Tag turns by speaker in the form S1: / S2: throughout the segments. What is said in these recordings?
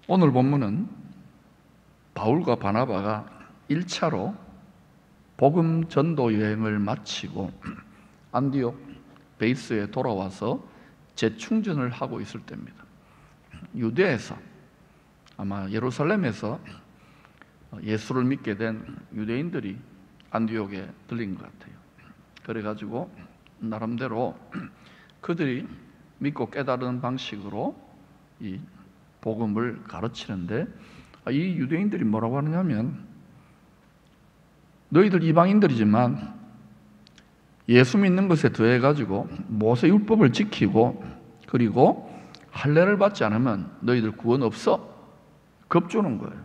S1: 오늘 본문은 바울과 바나바가 1차로 복음 전도 여행을 마치고 안디옥 베이스에 돌아와서 재충전을 하고 있을 때입니다. 유대에서, 아마 예루살렘에서 예수를 믿게 된 유대인들이 안디옥에 들린 것 같아요. 그래가지고 나름대로 그들이 믿고 깨달은 방식으로 이 복음을 가르치는데, 이 유대인들이 뭐라고 하느냐면, 너희들 이방인들이지만 예수 믿는 것에 더해가지고 모세 율법을 지키고 그리고 할례를 받지 않으면 너희들 구원 없어. 겁주는 거예요.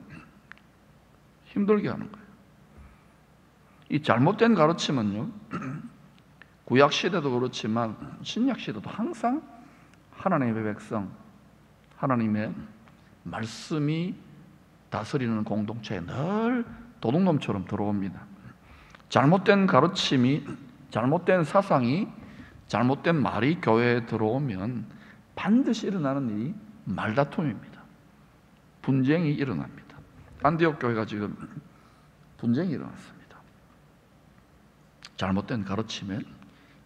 S1: 힘들게 하는 거예요. 이 잘못된 가르침은요, 구약 시대도 그렇지만 신약 시대도 항상 하나님의 백성, 하나님의 말씀이 다스리는 공동체에 늘 도둑놈처럼 들어옵니다. 잘못된 가르침이, 잘못된 사상이, 잘못된 말이 교회에 들어오면 반드시 일어나는 일이 말다툼입니다. 분쟁이 일어납니다. 안디옥 교회가 지금 분쟁이 일어났습니다. 잘못된 가르침에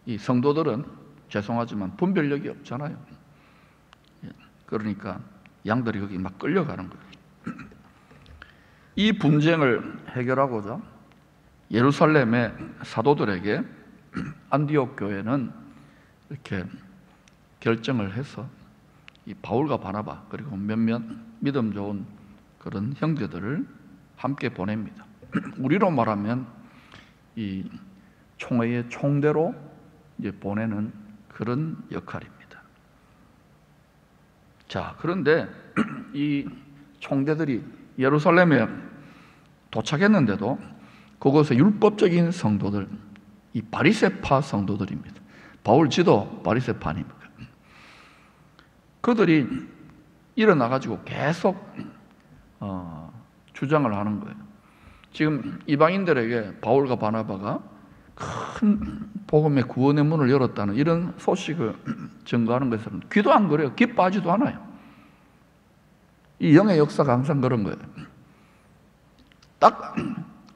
S1: 이 성도들은 죄송하지만 분별력이 없잖아요. 그러니까 양들이 거기 막 끌려가는 거예요. 이 분쟁을 해결하고자 예루살렘의 사도들에게 안디옥 교회는 이렇게 결정을 해서 이 바울과 바나바 그리고 몇몇 믿음 좋은 그런 형제들을 함께 보냅니다. 우리로 말하면 이 총회의 총대로 이제 보내는 그런 역할입니다. 자, 그런데 이 총대들이 예루살렘에 도착했는데도 그곳에 율법적인 성도들, 이 바리새파 성도들입니다. 바울 지도 바리새파입니다. 그들이 일어나가지고 계속 주장을 하는 거예요. 지금 이방인들에게 바울과 바나바가 큰 복음의 구원의 문을 열었다는 이런 소식을 증거하는 것은 귀도 안 그래요. 기뻐하지도 않아요. 이 영의 역사가 항상 그런 거예요. 딱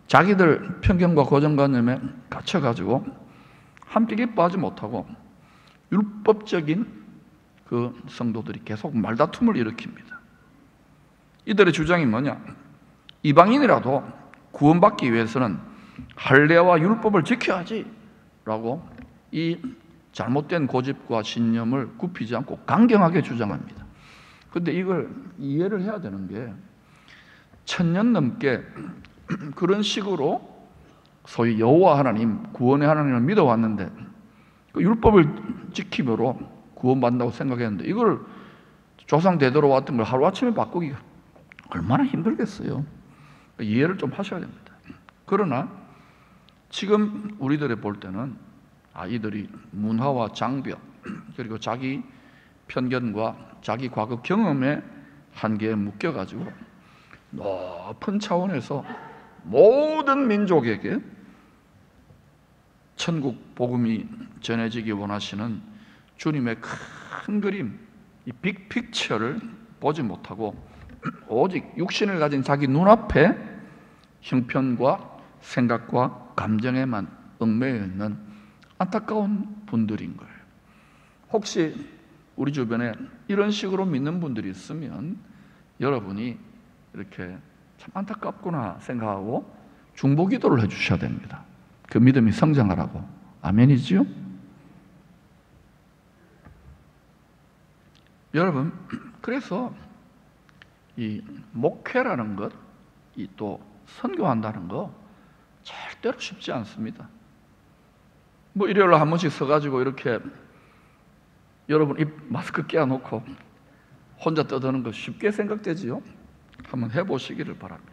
S1: 자기들 편견과 고정관념에 갇혀가지고 함께 기뻐하지 못하고 율법적인 그 성도들이 계속 말다툼을 일으킵니다. 이들의 주장이 뭐냐? 이방인이라도 구원받기 위해서는 할례와 율법을 지켜야지 라고 이 잘못된 고집과 신념을 굽히지 않고 강경하게 주장합니다. 그런데 이걸 이해를 해야 되는 게 1000년 넘게 그런 식으로 소위 여호와 하나님, 구원의 하나님을 믿어왔는데 그 율법을 지킴으로 구원받는다고 생각했는데 이걸 조상 대대로 왔던 걸 하루아침에 바꾸기가 얼마나 힘들겠어요. 이해를 좀 하셔야 됩니다. 그러나 지금 우리들이 볼 때는 이들이 문화와 장벽 그리고 자기 편견과 자기 과거 경험의 한계에 묶여가지고 높은 차원에서 모든 민족에게 천국 복음이 전해지기 원하시는 주님의 큰 그림, 이 빅픽처를 보지 못하고 오직 육신을 가진 자기 눈앞에 형편과 생각과 감정에만 얽매여 있는 안타까운 분들인 거예요. 혹시 우리 주변에 이런 식으로 믿는 분들이 있으면 여러분이 이렇게 참 안타깝구나 생각하고 중보기도를 해주셔야 됩니다. 그 믿음이 성장하라고. 아멘이지요? 여러분, 그래서 이 목회라는 것, 이 또 선교한다는 거 절대로 쉽지 않습니다. 뭐 일요일에 한 번씩 서가지고 이렇게 여러분 입 마스크 끼워놓고 혼자 떠드는 거 쉽게 생각되지요? 한번 해보시기를 바랍니다.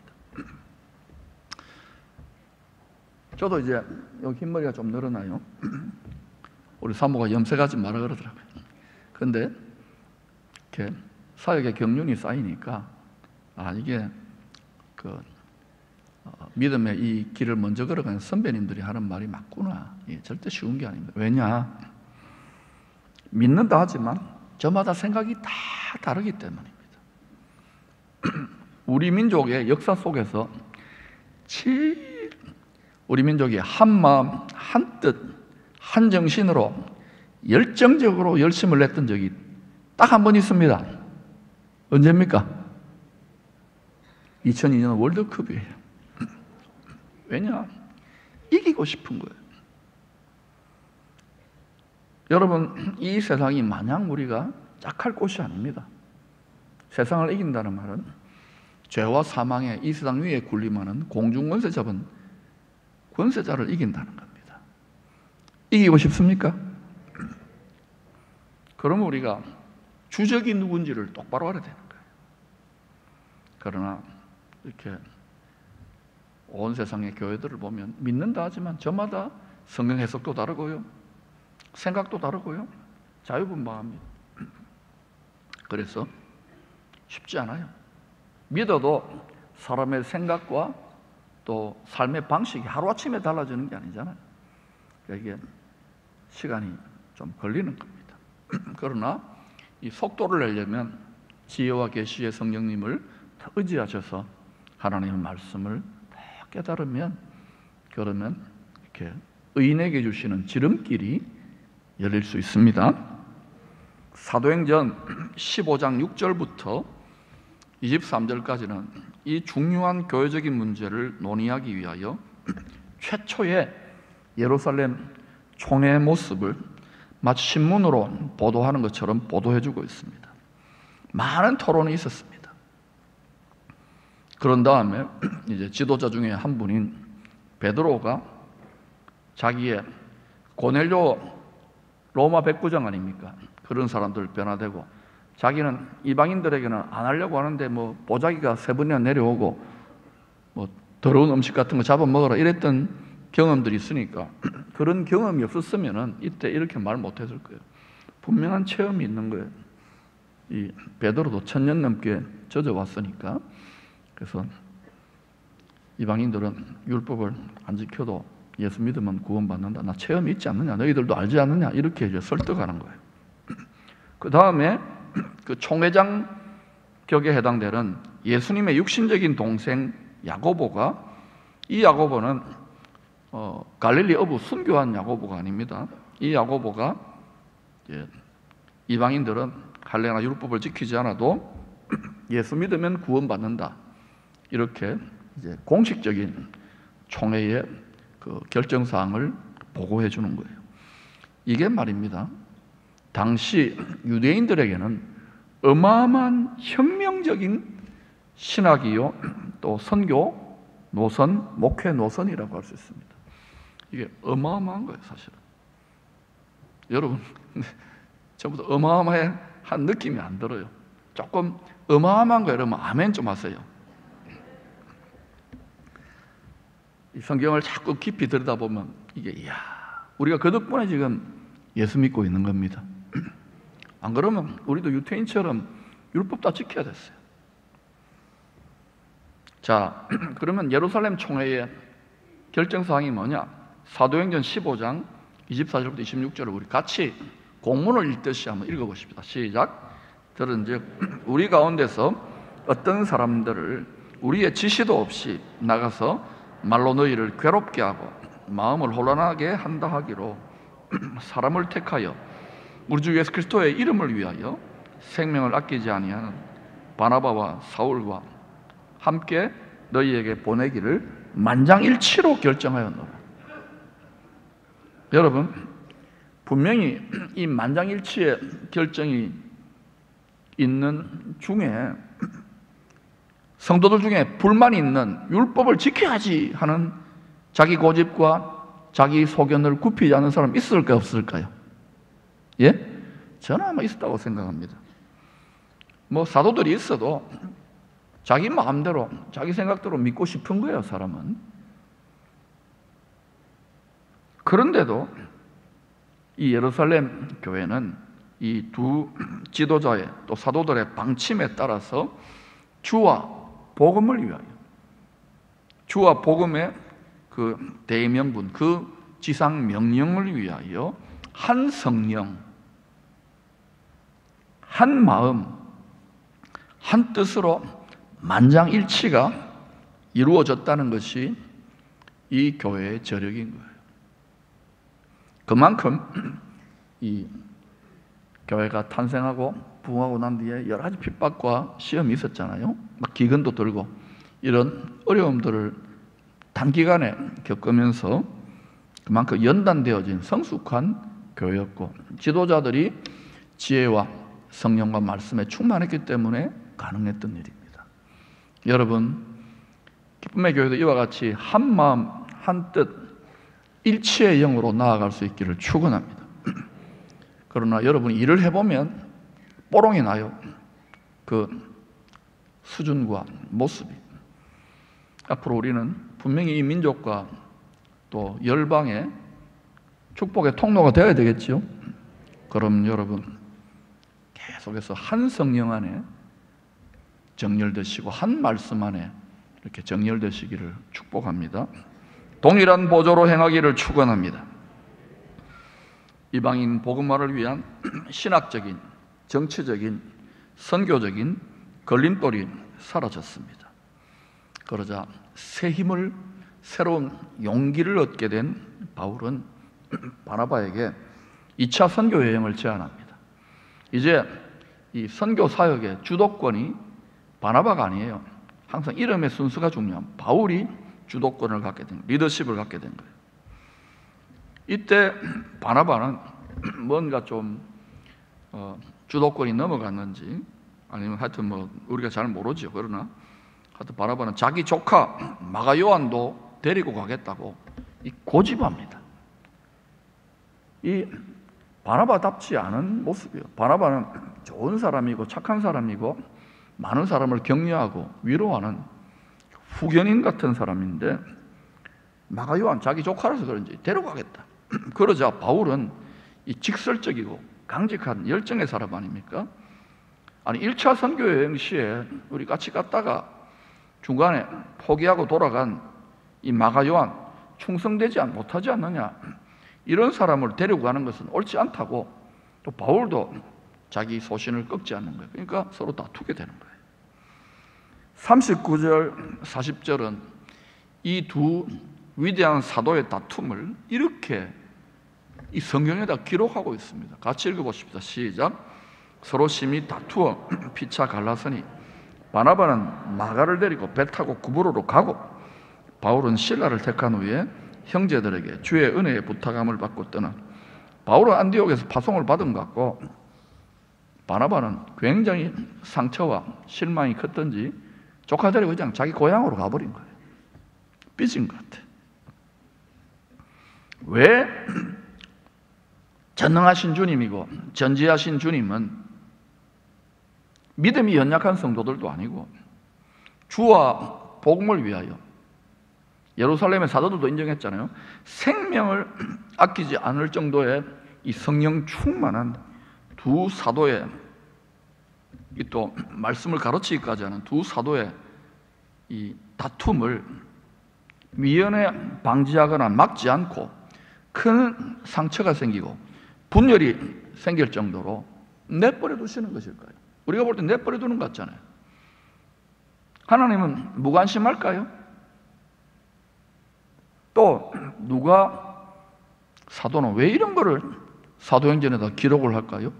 S1: 저도 이제 여기 흰머리가 좀 늘어나요. 우리 사모가 염색하지 마라 그러더라고요. 근데 이렇게 사역의 경륜이 쌓이니까 이게 그 믿음의 이 길을 먼저 걸어가는 선배님들이 하는 말이 맞구나. 절대 쉬운 게 아닙니다. 왜냐? 믿는다 하지만 저마다 생각이 다 다르기 때문입니다. 우리 민족의 역사 속에서 제일 우리 민족이 한 마음, 한 뜻, 한 정신으로 열정적으로 열심을 냈던 적이 딱 한 번 있습니다. 언제입니까? 2002년 월드컵이에요. 왜냐? 이기고 싶은 거예요. 여러분, 이 세상이 마냥 우리가 짝할 곳이 아닙니다. 세상을 이긴다는 말은 죄와 사망에 이 세상 위에 군림하는 공중권세 잡은 권세자를 이긴다는 겁니다. 이기고 싶습니까? 그러면 우리가 주적이 누군지를 똑바로 알아야 되는 거예요. 그러나 이렇게 온 세상의 교회들을 보면 믿는다 하지만 저마다 성경 해석도 다르고요, 생각도 다르고요, 자유분방합니다. 그래서 쉽지 않아요. 믿어도 사람의 생각과 또 삶의 방식이 하루아침에 달라지는 게 아니잖아요. 이게 시간이 좀 걸리는 겁니다. 그러나 이 속도를 내려면 지혜와 계시의 성령님을 의지하셔서 하나님의 말씀을 깨달으면, 그러면 이렇게 의인에게 주시는 지름길이 열릴 수 있습니다. 사도행전 15장 6절부터 23절까지는 이 중요한 교회적인 문제를 논의하기 위하여 최초의 예루살렘 총회의 모습을 마치 신문으로 보도하는 것처럼 보도해주고 있습니다. 많은 토론이 있었습니다. 그런 다음에 이제 지도자 중에 한 분인 베드로가 자기의 고넬료 로마 백부장 아닙니까? 그런 사람들 변화되고, 자기는 이방인들에게는 안 하려고 하는데 뭐 보자기가 3번이나 내려오고 뭐 더러운 음식 같은 거 잡아 먹어라 이랬던 경험들이 있으니까 그런 경험이 없었으면은 이때 이렇게 말 못했을 거예요. 분명한 체험이 있는 거예요. 이 베드로도 1000년 넘게 젖어왔으니까. 그래서 이방인들은 율법을 안 지켜도 예수 믿으면 구원받는다, 나 체험이 있지 않느냐, 너희들도 알지 않느냐, 이렇게 이제 설득하는 거예요. 그 다음에 그 총회장 격에 해당되는 예수님의 육신적인 동생 야고보가, 이 야고보는 갈릴리 어부 순교한 야고보가 아닙니다. 이 야고보가 이방인들은 할례나 율법을 지키지 않아도 예수 믿으면 구원받는다, 이렇게 이제 공식적인 총회의 그 결정사항을 보고해 주는 거예요. 이게 말입니다, 당시 유대인들에게는 어마어마한 혁명적인 신학이요, 또 선교 노선, 목회 노선이라고 할 수 있습니다. 이게 어마어마한 거예요, 사실은. 여러분, 전부터 어마어마한 느낌이 안 들어요. 조금 어마어마한 거 여러분 아멘 좀 하세요. 이 성경을 자꾸 깊이 들여다보면 이게, 이야, 우리가 그 덕분에 지금 예수 믿고 있는 겁니다. 안 그러면 우리도 유태인처럼 율법 다 지켜야 됐어요. 자, 그러면 예루살렘 총회의 결정사항이 뭐냐? 사도행전 15장 24절부터 26절을 우리 같이 공문을 읽듯이 한번 읽어보십니다. 시작. 들은즉 우리 가운데서 어떤 사람들을 우리의 지시도 없이 나가서 말로 너희를 괴롭게 하고 마음을 혼란하게 한다 하기로 사람을 택하여 우리 주 예수 그리스도의 이름을 위하여 생명을 아끼지 아니하는 바나바와 사울과 함께 너희에게 보내기를 만장일치로 결정하였노라. 여러분, 분명히 이 만장일치의 결정이 있는 중에 성도들 중에 불만이 있는, 율법을 지켜야지 하는 자기 고집과 자기 소견을 굽히지 않는 사람 있을까요, 없을까요? 예? 저는 아마 있었다고 생각합니다. 뭐 사도들이 있어도 자기 마음대로 자기 생각대로 믿고 싶은 거예요, 사람은. 그런데도 이 예루살렘 교회는 이 두 지도자의 또 사도들의 방침에 따라서 주와 복음을 위하여, 주와 복음의 그 대명분, 그 지상 명령을 위하여 한 성령, 한 마음, 한 뜻으로 만장일치가 이루어졌다는 것이 이 교회의 저력인 거예요. 그만큼 이 교회가 탄생하고 부흥하고 난 뒤에 여러 가지 핍박과 시험이 있었잖아요. 막 기근도 들고 이런 어려움들을 단기간에 겪으면서 그만큼 연단되어진 성숙한 교회였고, 지도자들이 지혜와 성령과 말씀에 충만했기 때문에 가능했던 일입니다. 여러분, 기쁨의 교회도 이와 같이 한 마음 한 뜻 일치의 영으로 나아갈 수 있기를 축원합니다. 그러나 여러분이 일을 해보면 뽀롱이 나요. 그 수준과 모습이. 앞으로 우리는 분명히 이 민족과 또 열방의 축복의 통로가 되어야 되겠죠. 그럼 여러분 계속해서 한 성령 안에 정렬되시고 한 말씀 안에 이렇게 정렬되시기를 축복합니다. 동일한 보조로 행하기를 축원합니다. 이방인 복음화를 위한 신학적인, 정치적인, 선교적인 걸림돌이 사라졌습니다. 그러자 새 힘을, 새로운 용기를 얻게 된 바울은 바나바에게 2차 선교 여행을 제안합니다. 이제 이 선교 사역의 주도권이 바나바가 아니에요. 항상 이름의 순서가 중요한 바울이 주도권을 갖게 된, 리더십을 갖게 된 거예요. 이때 바나바는 뭔가 좀 주도권이 넘어갔는지 아니면 하여튼 뭐 우리가 잘 모르죠. 그러나 하여튼 바나바는 자기 조카 마가 요한도 데리고 가겠다고 이 고집합니다. 이 바나바답지 않은 모습이에요. 바나바는 좋은 사람이고 착한 사람이고 많은 사람을 격려하고 위로하는 후견인 같은 사람인데 마가 요한 자기 조카라서 그런지 데려가겠다. 그러자 바울은 이 직설적이고 강직한 열정의 사람 아닙니까? 아니 1차 선교 여행 시에 우리 같이 갔다가 중간에 포기하고 돌아간 이 마가 요한 충성되지 못하지 않느냐, 이런 사람을 데리고 가는 것은 옳지 않다고 또 바울도 자기 소신을 꺾지 않는 거예요. 그러니까 서로 다투게 되는 거예요. 39절 40절은 이 두 위대한 사도의 다툼을 이렇게 이 성경에다 기록하고 있습니다. 같이 읽어보십시다. 시작. 서로 심히 다투어 피차 갈라서니 바나바는 마가를 데리고 배 타고 구브로로 가고 바울은 실라를 택한 후에 형제들에게 주의 은혜의 부탁함을 받고 떠나 바울은 안디옥에서 파송을 받은 것 같고 바나바는 굉장히 상처와 실망이 컸던지 조카 데리고 그냥 자기 고향으로 가버린 거예요. 삐진 것 같아. 왜? 전능하신 주님이고 전지하신 주님은 믿음이 연약한 성도들도 아니고 주와 복음을 위하여 예루살렘의 사도들도 인정했잖아요. 생명을 아끼지 않을 정도의 이 성령 충만한 두 사도의 또 말씀을 가르치기까지 하는 두 사도의 이 다툼을 미연에 방지하거나 막지 않고 큰 상처가 생기고 분열이 생길 정도로 내버려 두시는 것일까요? 우리가 볼 때 내버려 두는 것 같잖아요. 하나님은 무관심할까요? 또 누가 사도는 왜 이런 거를 사도행전에다 기록을 할까요?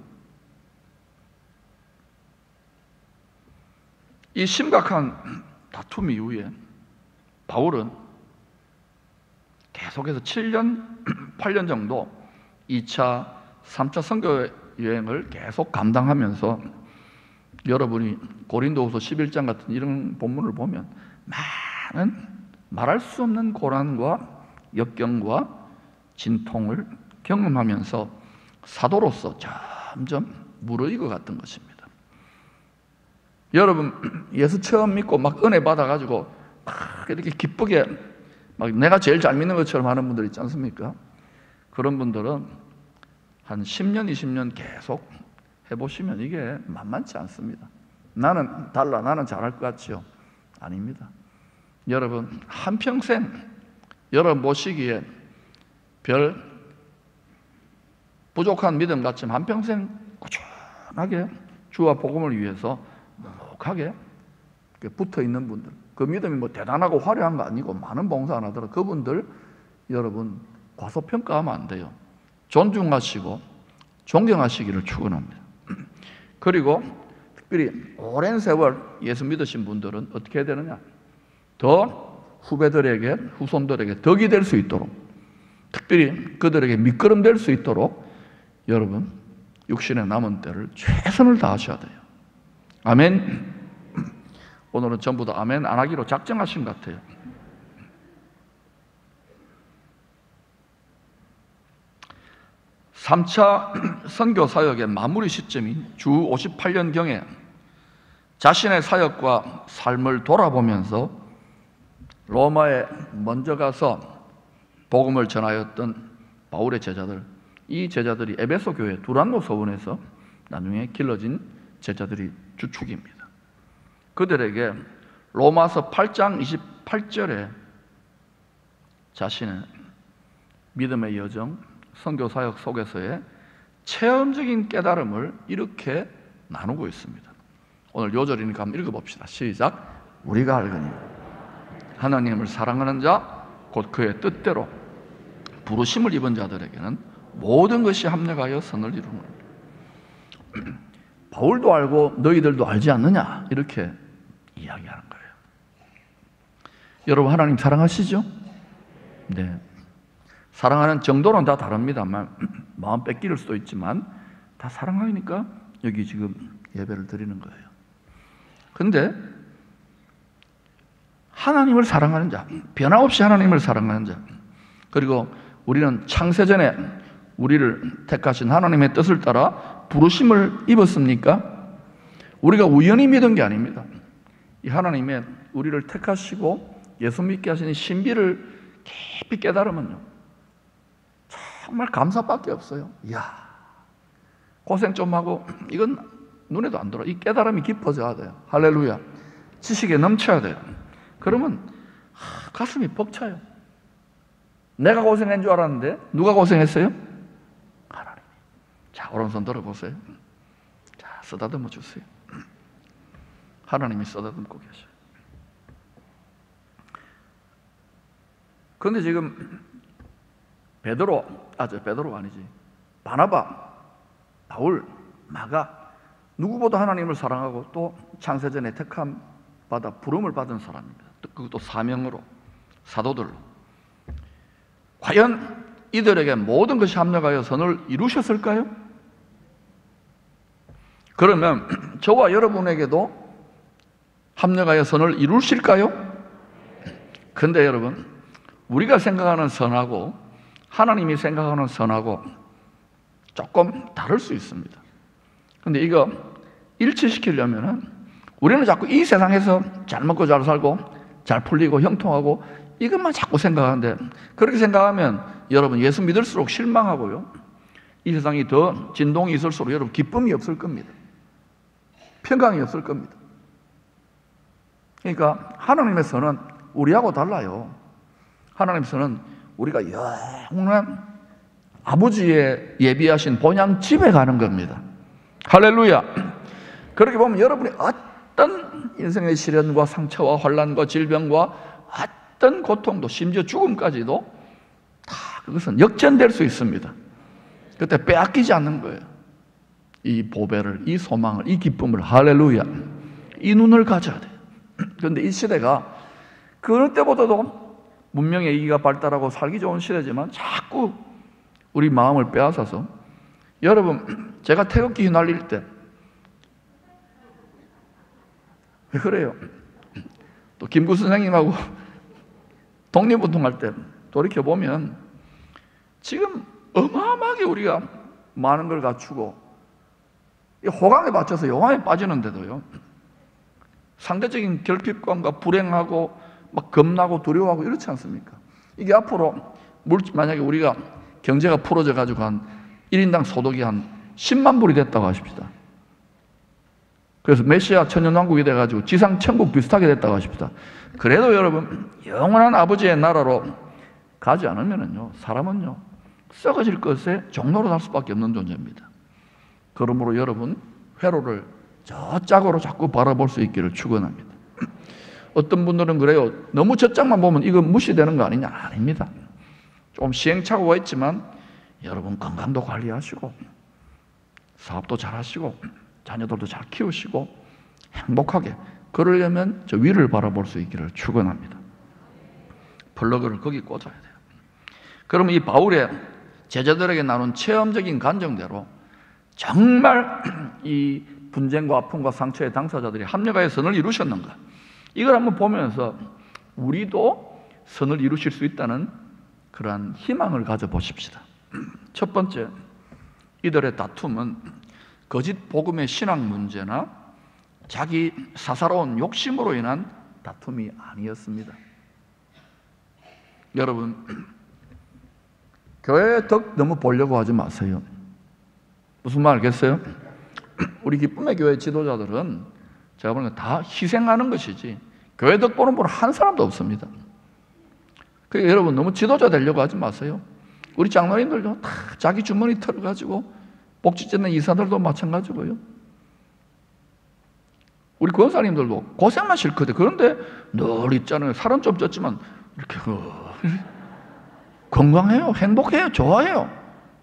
S1: 이 심각한 다툼 이후에 바울은 계속해서 7년, 8년 정도 2차, 3차 선교 여행을 계속 감당하면서 여러분이 고린도후서 11장 같은 이런 본문을 보면 많은 말할 수 없는 고난과 역경과 진통을 경험하면서 사도로서 점점 무르익어 갔던 것입니다. 여러분 예수 처음 믿고 막 은혜 받아가지고 막 이렇게 기쁘게 막 내가 제일 잘 믿는 것처럼 하는 분들 있지 않습니까? 그런 분들은 한 10년, 20년 계속 해보시면 이게 만만치 않습니다. 나는 달라, 나는 잘할 것 같지요? 아닙니다. 여러분 한평생 여러분 보시기에 별 부족한 믿음 같지만 한평생 꾸준하게 주와 복음을 위해서 묵묵하게 붙어 있는 분들, 그 믿음이 뭐 대단하고 화려한 거 아니고 많은 봉사 안 하더라도 그분들 여러분 과소평가하면 안 돼요. 존중하시고 존경하시기를 축원합니다. 그리고 특별히 오랜 세월 예수 믿으신 분들은 어떻게 해야 되느냐? 더 후배들에게, 후손들에게 덕이 될 수 있도록, 특별히 그들에게 밑거름 될 수 있도록 여러분 육신의 남은 때를 최선을 다하셔야 돼요. 아멘. 오늘은 전부 다 아멘 안 하기로 작정하신 것 같아요. (3차) 선교 사역의 마무리 시점인 주 58년경에 자신의 사역과 삶을 돌아보면서 로마에 먼저 가서 복음을 전하였던 바울의 제자들, 이 제자들이 에베소 교회 두란노 서원에서 나중에 길러진 제자들이 주축입니다. 그들에게 로마서 8장 28절에 자신의 믿음의 여정, 선교 사역 속에서의 체험적인 깨달음을 이렇게 나누고 있습니다. 오늘 요절이니까 한번 읽어봅시다. 시작. 우리가 알거니 하나님을 사랑하는 자 곧 그의 뜻대로 부르심을 입은 자들에게는 모든 것이 합력하여 선을 이루는. 바울도 알고 너희들도 알지 않느냐, 이렇게 이야기하는 거예요. 여러분 하나님 사랑하시죠? 네. 사랑하는 정도는 다 다릅니다만 마음 뺏길 수도 있지만 다 사랑하니까 여기 지금 예배를 드리는 거예요. 그런데 하나님을 사랑하는 자, 변함없이 하나님을 사랑하는 자, 그리고 우리는 창세전에 우리를 택하신 하나님의 뜻을 따라 부르심을 입었습니까? 우리가 우연히 믿은 게 아닙니다. 이 하나님의 우리를 택하시고 예수 믿게 하시는 신비를 깊이 깨달으면요, 정말 감사밖에 없어요. 이야, 고생 좀 하고 이건 눈에도 안 들어. 이 깨달음이 깊어져야 돼요. 할렐루야. 지식에 넘쳐야 돼요. 그러면 가슴이 벅차요. 내가 고생한 줄 알았는데 누가 고생했어요? 하나님. 자, 오른손 들어보세요. 자, 쓰다듬어 주세요. 하나님이 쓰다듬고 계셔요. 그런데 지금 베드로가 아니지, 바나바, 바울, 마가, 누구보다 하나님을 사랑하고 또 창세전에 택함 받아 부름을 받은 사람입니다. 그것도 사명으로, 사도들로. 과연 이들에게 모든 것이 합력하여 선을 이루셨을까요? 그러면 저와 여러분에게도 합력하여 선을 이루실까요? 근데 여러분, 우리가 생각하는 선하고 하나님이 생각하는 선하고 조금 다를 수 있습니다. 근데 이거 일치시키려면 우리는 자꾸 이 세상에서 잘 먹고 잘 살고 잘 풀리고 형통하고 이것만 자꾸 생각하는데, 그렇게 생각하면 여러분 예수 믿을수록 실망하고요, 이 세상이 더 진동이 있을수록 여러분 기쁨이 없을 겁니다. 평강이 없을 겁니다. 그러니까 하나님의 선은 우리하고 달라요. 하나님의 선은 우리가 영원한 아버지의 예비하신 본향 집에 가는 겁니다. 할렐루야. 그렇게 보면 여러분이 어떤 인생의 시련과 상처와 환난과 질병과 어떤 고통도 심지어 죽음까지도 다 그것은 역전될 수 있습니다. 그때 빼앗기지 않는 거예요. 이 보배를, 이 소망을, 이 기쁨을. 할렐루야. 이 눈을 가져야 돼요. 그런데 이 시대가 그 때보다도 문명의 이기가 발달하고 살기 좋은 시대지만 자꾸 우리 마음을 빼앗아서, 여러분 제가 태극기 휘날릴 때 왜 그래요? 또 김구 선생님하고 독립운동할 때 돌이켜보면 지금 어마어마하게 우리가 많은 걸 갖추고 호강에 맞춰서 요강에 빠지는데도요, 상대적인 결핍감과 불행하고 막 겁나고 두려워하고 이렇지 않습니까? 이게 앞으로 만약에 우리가 경제가 풀어져 가지고 한 1인당 소득이 한 10만 불이 됐다고 하십시다. 그래서 메시아 천년왕국이 돼가지고 지상 천국 비슷하게 됐다고 하십시다. 그래도 여러분 영원한 아버지의 나라로 가지 않으면은요, 사람은요 썩어질 것에 종로로 살 수밖에 없는 존재입니다. 그러므로 여러분 회로를 저 짝으로 자꾸 바라볼 수 있기를 축원합니다. 어떤 분들은 그래요. 너무 젖장만 보면 이거 무시되는 거 아니냐? 아닙니다. 좀 시행착오가 있지만 여러분 건강도 관리하시고 사업도 잘하시고 자녀들도 잘 키우시고 행복하게 그러려면 저 위를 바라볼 수 있기를 축원합니다. 플러그를 거기 꽂아야 돼요. 그러면 이 바울의 제자들에게 나눈 체험적인 간증대로 정말 이 분쟁과 아픔과 상처의 당사자들이 합력하여 선을 이루셨는가? 이걸 한번 보면서 우리도 선을 이루실 수 있다는 그러한 희망을 가져보십시다. 첫 번째, 이들의 다툼은 거짓 복음의 신앙 문제나 자기 사사로운 욕심으로 인한 다툼이 아니었습니다. 여러분, 교회의 덕 너무 보려고 하지 마세요. 무슨 말 알겠어요? 우리 기쁨의 교회 지도자들은 제가 보는 거 다 희생하는 것이지 교회 덕 보는 분 한 사람도 없습니다. 그러니까 여러분 너무 지도자 되려고 하지 마세요. 우리 장로님들도 다 자기 주머니 털어가지고 복지 짓는 이사들도 마찬가지고요. 우리 권사님들도 고생만 싫거든. 그런데 늘 있잖아요. 살은 좀 쪘지만 이렇게 건강해요. 행복해요. 좋아해요.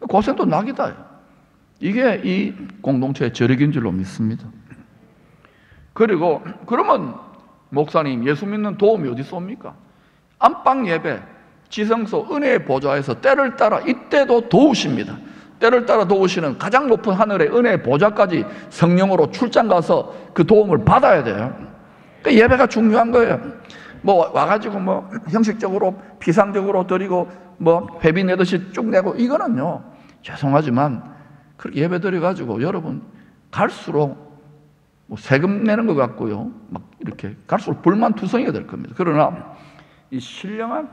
S1: 고생도 낙이다. 이게 이 공동체의 저력인 줄로 믿습니다. 그리고 그러면 목사님 예수 믿는 도움이 어디 쏩니까? 안방 예배, 지성소, 은혜의 보좌에서 때를 따라 이때도 도우십니다. 때를 따라 도우시는 가장 높은 하늘의 은혜의 보좌까지 성령으로 출장 가서 그 도움을 받아야 돼요. 그러니까 예배가 중요한 거예요. 뭐 와가지고 뭐 형식적으로 피상적으로 드리고 뭐 회비 내듯이 쭉 내고 이거는요 죄송하지만 그렇게 예배 드려가지고 여러분 갈수록 뭐 세금 내는 것 같고요 막 이렇게 갈수록 불만투성이가 될 겁니다. 그러나 이 신령한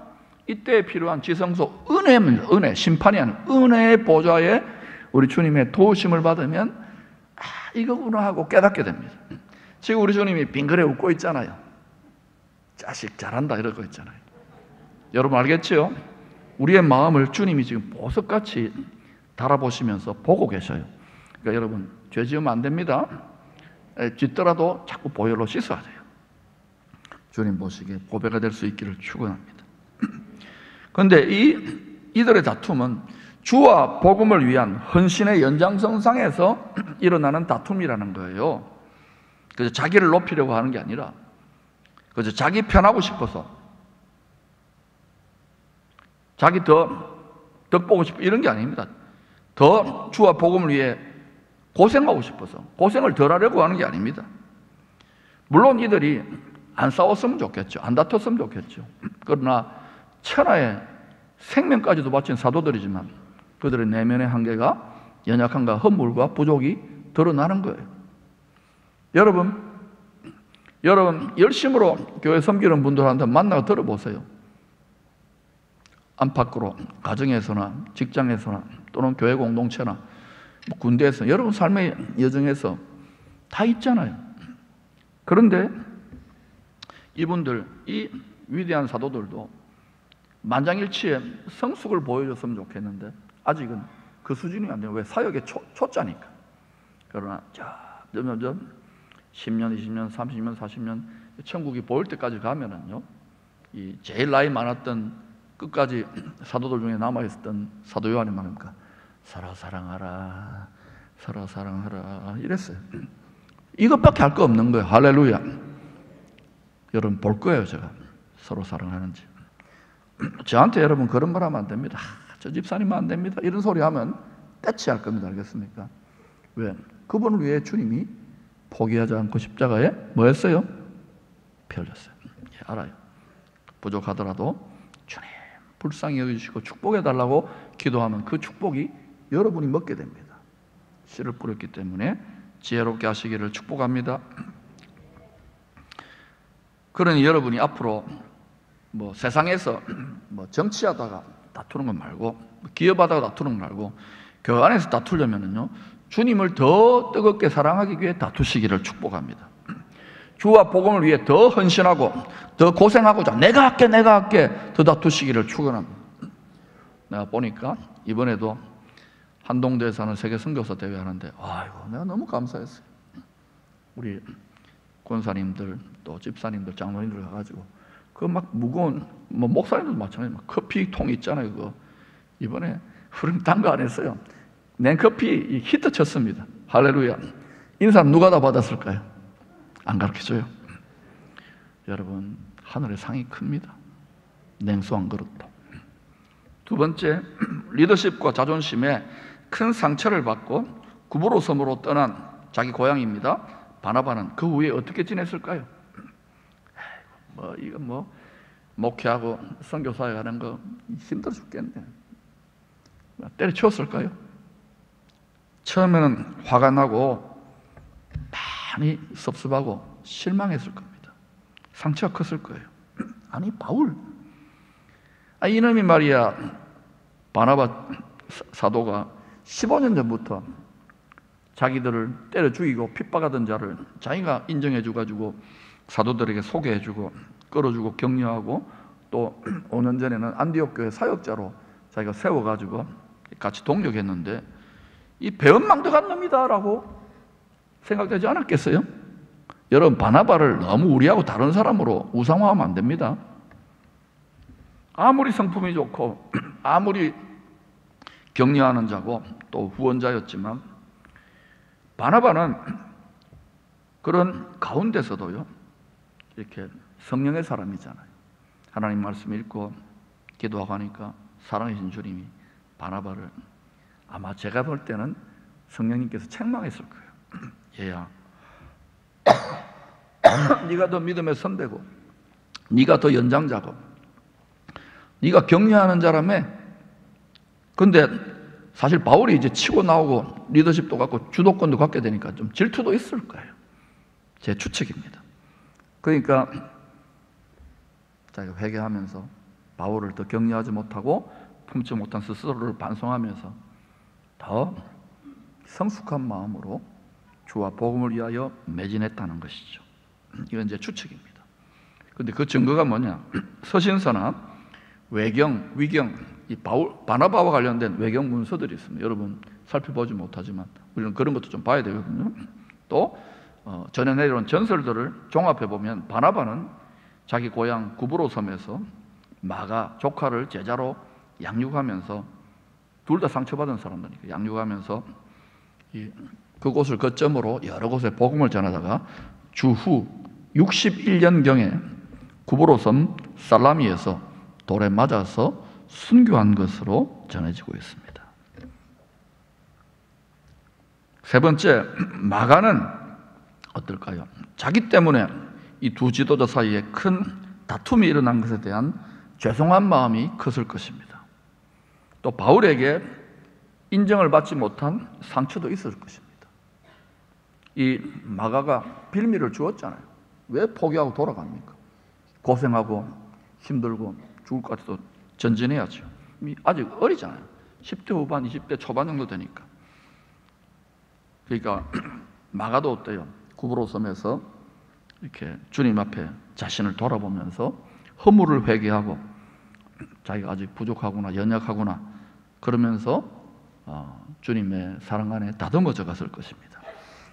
S1: 이때에 필요한 지성소 은혜입니다. 은혜, 심판이 아니라 은혜의 보좌에 우리 주님의 도우심을 받으면 아 이거구나 하고 깨닫게 됩니다. 지금 우리 주님이 빙그레 웃고 있잖아요. 자식 잘한다 이러고 있잖아요. 여러분 알겠죠? 우리의 마음을 주님이 지금 보석같이 달아보시면서 보고 계셔요. 그러니까 여러분 죄 지으면 안 됩니다. 짓더라도 자꾸 보혈로 씻어야 돼요. 주님 보시기에 보배가 될 수 있기를 축원합니다. 그런데 이들의 다툼은 주와 복음을 위한 헌신의 연장선상에서 일어나는 다툼이라는 거예요. 그래서 자기를 높이려고 하는 게 아니라 그래서 자기 편하고 싶어서 자기 덕 보고 싶어 이런 게 아닙니다. 더 주와 복음을 위해 고생하고 싶어서 고생을 덜 하려고 하는 게 아닙니다. 물론 이들이 안 싸웠으면 좋겠죠. 안 다퉜으면 좋겠죠. 그러나 천하의 생명까지도 바친 사도들이지만 그들의 내면의 한계가 연약함과 허물과 부족이 드러나는 거예요. 여러분 열심으로 교회 섬기는 분들한테 만나서 들어보세요. 안팎으로 가정에서나 직장에서나 또는 교회 공동체나 군대에서 여러분 삶의 여정에서 다 있잖아요. 그런데 이분들 이 위대한 사도들도 만장일치의 성숙을 보여줬으면 좋겠는데 아직은 그 수준이 안 돼요. 왜? 사역의 초짜니까. 그러나 점점 10년, 20년, 30년, 40년 천국이 보일 때까지 가면은요 이 제일 나이 많았던 끝까지 사도들 중에 남아있었던 사도 요한이 말합니까? 서로 사랑하라, 서로 사랑하라 이랬어요. 이것밖에 할 거 없는 거예요. 할렐루야. 여러분 볼 거예요. 제가 서로 사랑하는지. 저한테 여러분 그런 말 하면 안 됩니다. 저 집사님은 안 됩니다. 이런 소리 하면 떼치할 겁니다. 알겠습니까? 왜? 그분을 위해 주님이 포기하지 않고 십자가에 뭐 했어요? 피 흘렸어요. 예, 알아요. 부족하더라도 주님 불쌍히 여기시고 축복해달라고 기도하면 그 축복이 여러분이 먹게 됩니다. 씨를 뿌렸기 때문에 지혜롭게 하시기를 축복합니다. 그러니 여러분이 앞으로 뭐 세상에서 뭐 정치하다가 다투는 건 말고 기업하다가 다투는 건 말고 교회 안에서 다투려면은요 주님을 더 뜨겁게 사랑하기 위해 다투시기를 축복합니다. 주와 복음을 위해 더 헌신하고 더 고생하고자 내가 할게 더 다투시기를 축원합니다. 내가 보니까 이번에도 한동대에서 하는 세계 선교사 대회 하는데 아이고 내가 너무 감사했어요. 우리 권사님들 또 집사님들, 장로님들 가가지고 그 막 무거운 뭐 목사님들도 마찬가지, 막 커피통 있잖아요. 그거 이번에 흐름 딴 거 안 했어요. 냉커피 히트 쳤습니다. 할렐루야. 인사 누가 다 받았을까요? 안 가르쳐줘요. 여러분, 하늘의 상이 큽니다. 냉수한 그릇도. 두 번째, 리더십과 자존심에 큰 상처를 받고 구브로 섬으로 떠난 자기 고향입니다. 바나바는 그 후에 어떻게 지냈을까요? 이거 목회하고 선교사에 가는 거 힘들어 죽겠네. 때려치웠을까요? 처음에는 화가 나고 많이 섭섭하고 실망했을 겁니다. 상처가 컸을 거예요. 아니, 바울, 이놈이 말이야, 바나바 사도가 15년 전부터 자기들을 때려 죽이고 핍박하던 자를 자기가 인정해주가지고 사도들에게 소개해주고 끌어주고 격려하고, 또 5년 전에는 안디옥 교회 사역자로 자기가 세워가지고 같이 동력했는데, 이 배은망덕한 놈이다라고 생각되지 않았겠어요? 여러분, 바나바를 너무 우리하고 다른 사람으로 우상화하면 안 됩니다. 아무리 성품이 좋고 아무리 격려하는 자고 또 후원자였지만, 바나바는 그런 가운데서도요, 이렇게 성령의 사람이잖아요. 하나님 말씀 읽고 기도하고 하니까 사랑하신 주님이 바나바를, 아마 제가 볼 때는 성령님께서 책망했을 거예요. 얘야, 네가 더 믿음의 선배고 네가 더 연장자고 네가 격려하는 자라며. 근데 사실 바울이 이제 치고 나오고 리더십도 갖고 주도권도 갖게 되니까 좀 질투도 있을 거예요. 제 추측입니다. 그러니까 자기가 회개하면서 바울을 더 격려하지 못하고 품지 못한 스스로를 반성하면서 더 성숙한 마음으로 주와 복음을 위하여 매진했다는 것이죠. 이건 제 추측입니다. 그런데 그 증거가 뭐냐? 서신서나 외경, 위경, 이 바나바와 관련된 외경 문서들이 있습니다. 여러분 살펴보지 못하지만 우리는 그런 것도 좀 봐야 되거든요. 또 전해 내려온 전설들을 종합해 보면 바나바는 자기 고향 구브로 섬에서 마가 조카를 제자로 양육하면서, 둘 다 상처받은 사람들이니까 양육하면서 그곳을 거점으로 여러 곳에 복음을 전하다가 주후 61년경에 구브로 섬 살라미에서 돌에 맞아서 순교한 것으로 전해지고 있습니다. 세 번째, 마가는 어떨까요? 자기 때문에 이 두 지도자 사이에 큰 다툼이 일어난 것에 대한 죄송한 마음이 컸을 것입니다. 또 바울에게 인정을 받지 못한 상처도 있을 것입니다. 이 마가가 빌미를 주었잖아요. 왜 포기하고 돌아갑니까? 고생하고 힘들고 죽을 것 같아도 전진해야죠. 아직 어리잖아요. 10대 후반, 20대 초반 정도 되니까. 그러니까 마가도 어때요? 구브로 섬에서 이렇게 주님 앞에 자신을 돌아보면서 허물을 회개하고 자기가 아직 부족하구나, 연약하구나, 그러면서 주님의 사랑 안에 다듬어져 갔을 것입니다.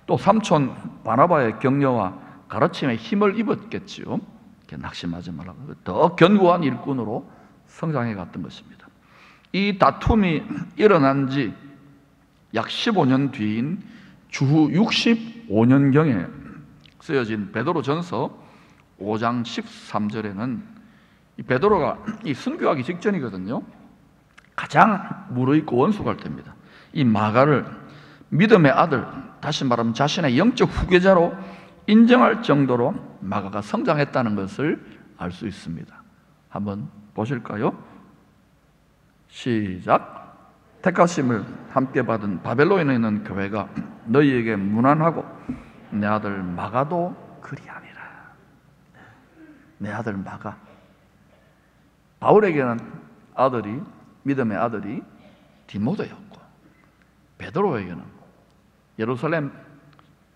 S1: 또 삼촌 바나바의 격려와 가르침에 힘을 입었겠지요. 낙심하지 말라고 더 견고한 일꾼으로 성장해 갔던 것입니다. 이 다툼이 일어난 지 약 15년 뒤인 주후 65년경에 쓰여진 베드로전서 5장 13절에는 이 베드로가 이 순교하기 직전이거든요. 가장 무르익고 원수가 될 때입니다. 이 마가를 믿음의 아들, 다시 말하면 자신의 영적 후계자로 인정할 정도로 마가가 성장했다는 것을 알 수 있습니다. 한번 보실까요? 시작. 택하심을 함께 받은 바벨론에 있는 교회가 너희에게 문안하고 내 아들 마가도 그리하니라. 내 아들 마가. 바울에게는 아들이, 믿음의 아들이 디모데였고, 베드로에게는 예루살렘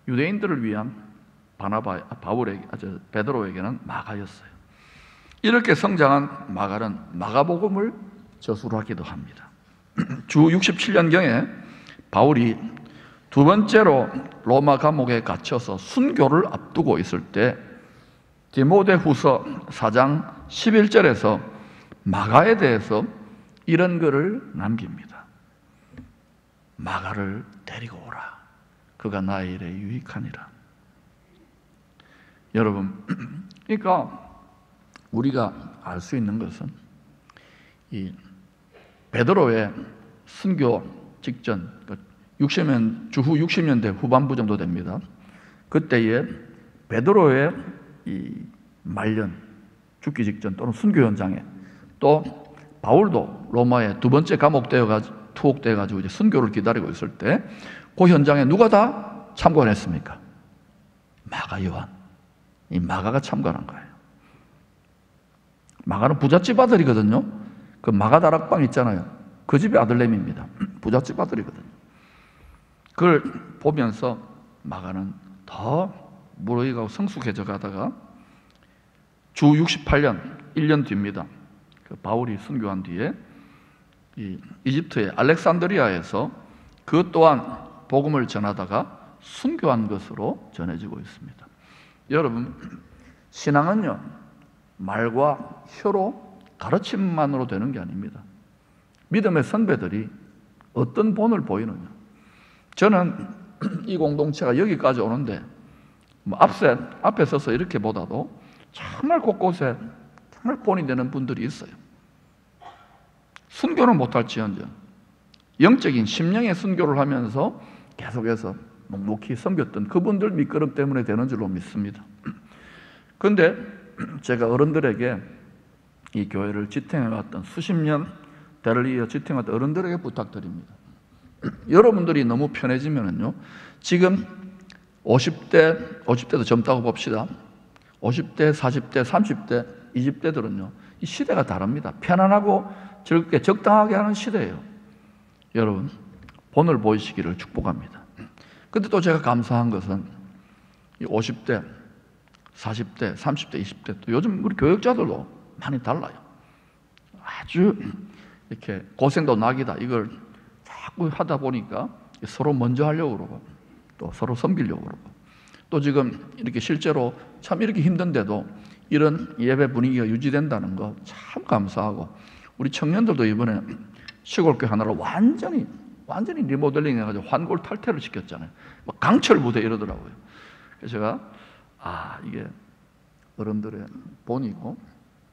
S1: 유대인들을 위한 베드로에게는 마가였어요. 이렇게 성장한 마가는 마가복음을 저술하기도 합니다. 주 67년경에 바울이 두 번째로 로마 감옥에 갇혀서 순교를 앞두고 있을 때 디모데후서 4장 11절에서 마가에 대해서 이런 글을 남깁니다. 마가를 데리고 오라. 그가 나의 일에 유익하니라. 여러분, 그러니까 우리가 알 수 있는 것은 이 베드로의 순교 직전 60년, 주후 60년대 후반부 정도 됩니다. 그때에 베드로의 이 말년, 죽기 직전 또는 순교 현장에, 또 바울도 로마에 두 번째 투옥되어가지고 이제 순교를 기다리고 있을 때 그 현장에 누가 다 참관했습니까? 마가 요한. 이 마가가 참관한 거예요. 마가는 부잣집 아들이거든요. 그 마가 다락방 있잖아요. 그 집의 아들내미입니다. 부잣집 아들이거든요. 그걸 보면서 마가는 더 무르익하고 성숙해져 가다가 주 68년 1년 뒤입니다. 그 바울이 순교한 뒤에 이 이집트의 알렉산드리아에서 그 또한 복음을 전하다가 순교한 것으로 전해지고 있습니다. 여러분, 신앙은요 말과 혀로 가르침만으로 되는 게 아닙니다. 믿음의 선배들이 어떤 본을 보이느냐. 저는 이 공동체가 여기까지 오는데 앞에 서서 이렇게 보다도 정말 곳곳에 정말 본이 되는 분들이 있어요. 순교는 못할지언정 영적인 심령의 순교를 하면서 계속해서 묵묵히 섬겼던 그분들 밑거름 때문에 되는 줄로 믿습니다. 그런데 제가 어른들에게 이 교회를 지탱해왔던 수십 년 대를 이어 지탱해왔던 어른들에게 부탁드립니다. 여러분들이 너무 편해지면은요, 지금 50대도 젊다고 봅시다. 50대, 40대, 30대, 20대들은요 이 시대가 다릅니다. 편안하고 즐겁게 적당하게 하는 시대예요. 여러분, 본을 보이시기를 축복합니다. 근데 또 제가 감사한 것은 이 50대, 40대, 30대, 20대 또 요즘 우리 교역자들도 많이 달라요. 아주 이렇게 고생도 낙이다 이걸 자꾸 하다 보니까 서로 먼저 하려고 그러고 또 서로 섬기려고 그러고 또 지금 이렇게 실제로 참 이렇게 힘든데도 이런 예배 분위기가 유지된다는 거 참 감사하고, 우리 청년들도 이번에 시골교회 하나를 완전히 리모델링 해가지고 환골 탈퇴를 시켰잖아요. 막 강철 부대 이러더라고요. 그래서 제가 이게 어른들의 본이고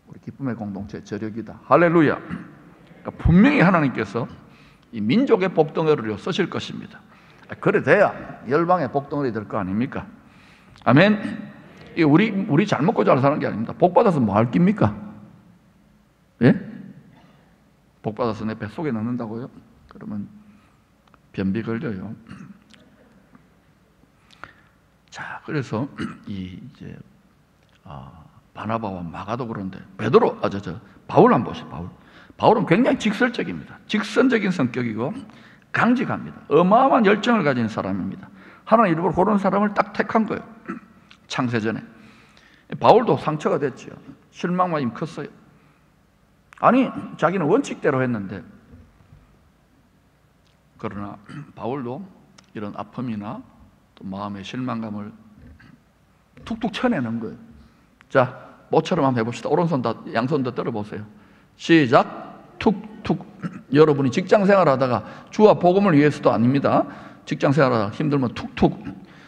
S1: 우리 기쁨의 공동체 저력이다. 할렐루야. 그러니까 분명히 하나님께서 이 민족의 복덩어리로 쓰실 것입니다. 그래 돼야 열방의 복덩어리 될 거 아닙니까? 아멘. 우리 잘 먹고 잘 사는 게 아닙니다. 복 받아서 뭐 할 깁니까? 예? 복 받아서 내 뱃속에 넣는다고요? 그러면 변비 걸려요. 자, 그래서 이제 바나바와 마가도 그런데 베드로, 바울 한번 보시죠. 바울은 굉장히 직설적입니다. 직선적인 성격이고 강직합니다. 어마어마한 열정을 가진 사람입니다. 하나님 일부러 그런 사람을 딱 택한 거예요. 창세전에. 바울도 상처가 됐죠. 실망만 컸어요. 아니, 자기는 원칙대로 했는데, 그러나 바울도 이런 아픔이나 또 마음의 실망감을 툭툭 쳐내는 거예요. 자, 모처럼 한번 해봅시다. 오른손 다, 양손 다 떨어보세요. 시작. 툭툭. 여러분이 직장생활 하다가 주와 복음을 위해서도 아닙니다. 직장생활 하다가 힘들면 툭툭.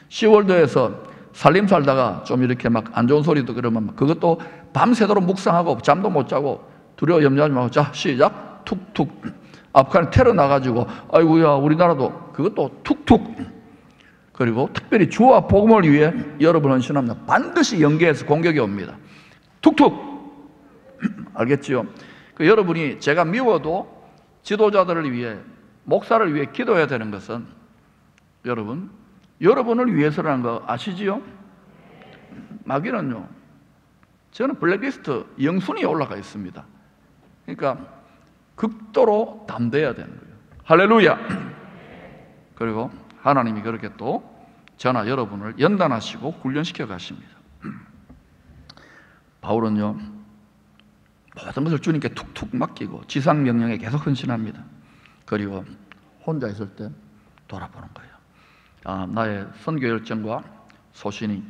S1: 시월드에서 살림 살다가 좀 이렇게 막 안 좋은 소리도 그러면 그것도 밤새도록 묵상하고 잠도 못 자고 두려워 염려하지 말고, 자, 시작. 툭툭. 아프간에 테러 나가지고 아이고야 우리나라도 그것도 툭툭. 그리고 특별히 주와 복음을 위해 여러분 헌신합니다. 반드시 연계해서 공격이 옵니다. 툭툭. 알겠지요? 여러분이 제가 미워도 지도자들을 위해, 목사를 위해 기도해야 되는 것은 여러분을 위해서라는 거 아시지요? 마귀는요, 저는 블랙리스트 영순위에 올라가 있습니다. 그러니까 극도로 담대해야 되는 거예요. 할렐루야. 그리고 하나님이 그렇게 또 저나 여러분을 연단하시고 훈련시켜 가십니다. 바울은요, 모든 것을 주님께 툭툭 맡기고 지상명령에 계속 헌신합니다. 그리고 혼자 있을 때 돌아보는 거예요. 나의 선교 열정과 소신이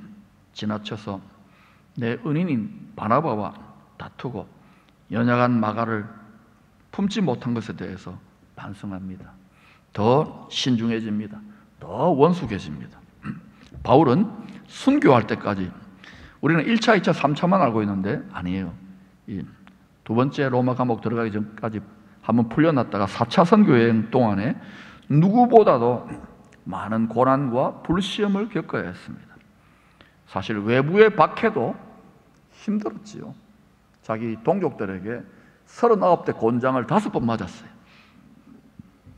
S1: 지나쳐서 내 은인인 바나바와 다투고 연약한 마가를 품지 못한 것에 대해서 반성합니다. 더 신중해집니다. 더 원숙해집니다. 바울은 순교할 때까지, 우리는 1차, 2차, 3차만 알고 있는데 아니에요. 이 두 번째 로마 감옥 들어가기 전까지 한번 풀려났다가 4차 선교 여행 동안에 누구보다도 많은 고난과 불시험을 겪어야 했습니다. 사실 외부의 박해도 힘들었지요. 자기 동족들에게 39대 곤장을 5번 맞았어요.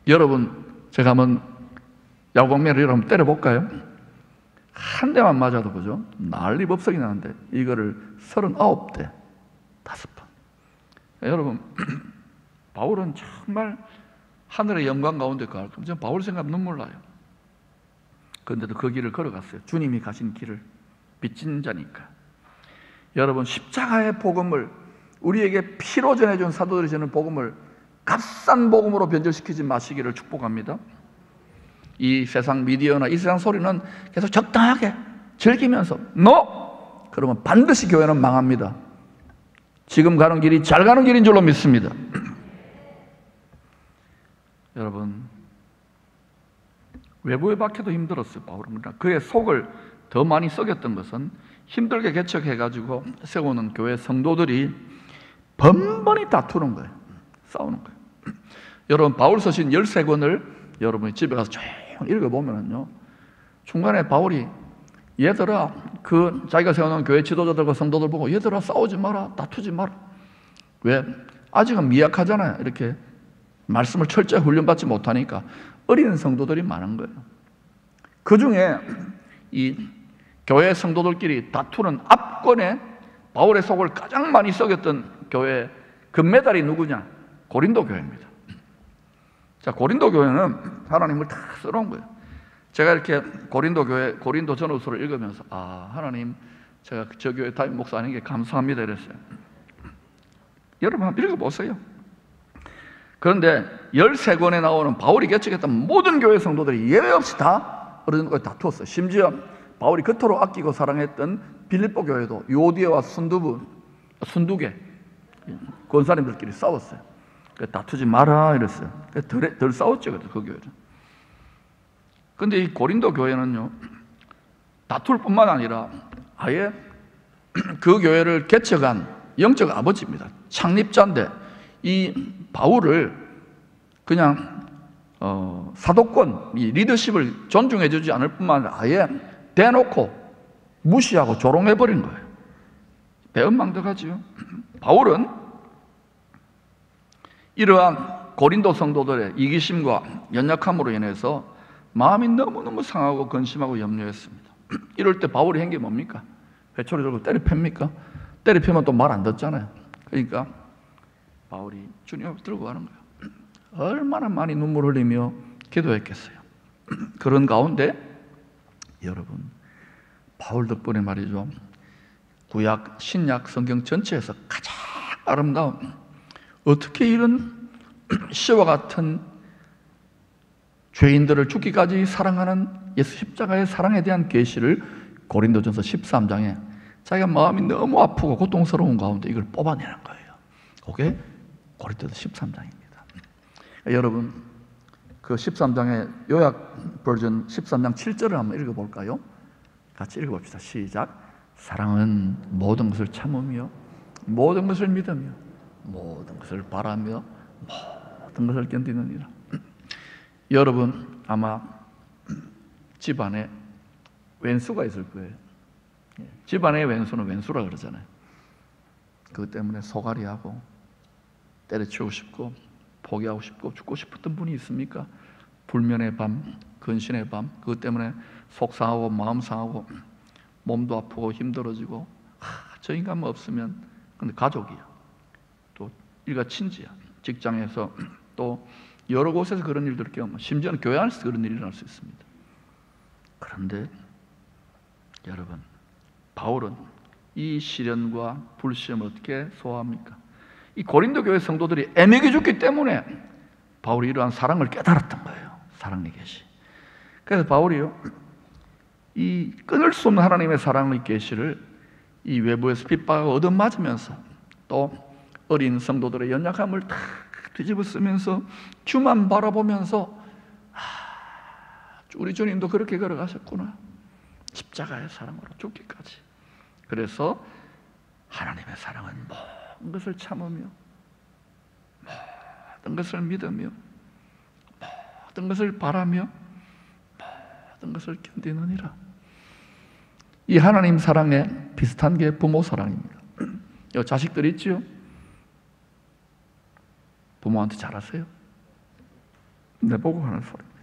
S1: 여러분, 제가 한번 야구방망이를 한번 때려볼까요? 한 대만 맞아도 그죠? 난리 법석이 나는데 이거를 39대 5번. 여러분, 바울은 정말 하늘의 영광 가운데 가고, 저는 바울 생각하면 눈물 나요. 그런데도 그 길을 걸어갔어요. 주님이 가신 길을, 빚진 자니까. 여러분, 십자가의 복음을, 우리에게 피로 전해준 사도들이 전하는 복음을 값싼 복음으로 변절시키지 마시기를 축복합니다. 이 세상 미디어나 이 세상 소리는 계속 적당하게 즐기면서 NO! 그러면 반드시 교회는 망합니다. 지금 가는 길이 잘 가는 길인 줄로 믿습니다. 여러분, 외부의 박해도 힘들었어요. 바울은. 그의 속을 더 많이 썩였던 것은 힘들게 개척해가지고 세우는 교회 성도들이 번번이 다투는 거예요. 싸우는 거예요. 여러분, 바울 서신 13권을 여러분이 집에 가서 조용히 읽어보면요, 중간에 바울이 얘들아, 그 자기가 세워놓은 교회 지도자들과 성도들 보고 얘들아 싸우지 마라, 다투지 마라. 왜? 아직은 미약하잖아요. 이렇게 말씀을 철저히 훈련받지 못하니까 어린 성도들이 많은 거예요. 그 중에 이 교회 성도들끼리 다투는 앞권에 바울의 속을 가장 많이 썩였던 교회 금메달이 누구냐? 고린도 교회입니다. 자, 고린도 교회는 하나님을 다 써놓은 거예요. 제가 이렇게 고린도 교회, 고린도 전후서를 읽으면서 하나님, 제가 저 교회 담임 목사 아닌 게 감사합니다 이랬어요. 여러분 한번 읽어보세요. 그런데 13권에 나오는 바울이 개척했던 모든 교회 성도들이 예외 없이 다 어느 정도까지 다투었어요. 심지어 바울이 그토록 아끼고 사랑했던 빌립보 교회도 요디에와 순두계 권사님들끼리 싸웠어요. 다투지 마라 이랬어요. 덜 싸웠죠, 그 교회는. 근데 이 고린도 교회는요, 다툴 뿐만 아니라 아예 그 교회를 개척한 영적 아버지입니다. 창립자인데 이 바울을 그냥 사도권, 이 리더십을 존중해주지 않을 뿐만 아니라 아예 대놓고 무시하고 조롱해버린 거예요. 배은망덕하지요. 바울은 이러한 고린도 성도들의 이기심과 연약함으로 인해서 마음이 너무너무 상하고 근심하고 염려했습니다. 이럴 때 바울이 한 게 뭡니까? 회초리 들고 때려 팹니까? 때려 패면 또 말 안 듣잖아요. 그러니까 바울이 주님 앞에 들고 가는 거예요. 얼마나 많이 눈물 흘리며 기도했겠어요. 그런 가운데 여러분, 바울 덕분에 말이죠, 구약, 신약 성경 전체에서 가장 아름다운, 어떻게 이런 시와 같은 죄인들을 죽기까지 사랑하는 예수 십자가의 사랑에 대한 계시를 고린도전서 13장에 자기가 마음이 너무 아프고 고통스러운 가운데 이걸 뽑아내는 거예요. 그게 고린도전서 13장입니다. 여러분, 그 13장의 요약 버전 13장 7절을 한번 읽어볼까요? 같이 읽어봅시다. 시작. 사랑은 모든 것을 참으며 모든 것을 믿으며 모든 것을 바라며 모든 것을 견디느니라. 여러분, 아마 집안에 왼수가 있을 거예요. 집안의 왼수는 왼수라 그러잖아요. 그것 때문에 소갈이하고 때려치우고 싶고 포기하고 싶고 죽고 싶었던 분이 있습니까? 불면의 밤, 근신의 밤, 그것 때문에 속 상하고 마음 상하고 몸도 아프고 힘들어지고, 저 인간만 없으면. 근데 가족이야, 또 일가 친지야, 직장에서 또 여러 곳에서 그런 일들을 겪으면, 심지어는 교회 안에서 그런 일이 일어날 수 있습니다. 그런데 여러분, 바울은 이 시련과 불시험을 어떻게 소화합니까? 이 고린도 교회 성도들이 애매게 죽기 때문에 바울이 이러한 사랑을 깨달았던 거예요. 사랑의 계시. 그래서 바울이요, 이 끊을 수 없는 하나님의 사랑의 계시를 이 외부에서 핍박하고 얻어맞으면서 또 어린 성도들의 연약함을 다 뒤집어 쓰면서 주만 바라보면서 우리 주님도 그렇게 걸어가셨구나. 십자가의 사랑으로 죽기까지. 그래서 하나님의 사랑은 모든 것을 참으며 모든 것을 믿으며 모든 것을 바라며 모든 것을 견디느니라. 이 하나님 사랑에 비슷한 게 부모 사랑입니다. 자식들 있죠? 부모한테 잘하세요? 내보고 하는 소리입니다.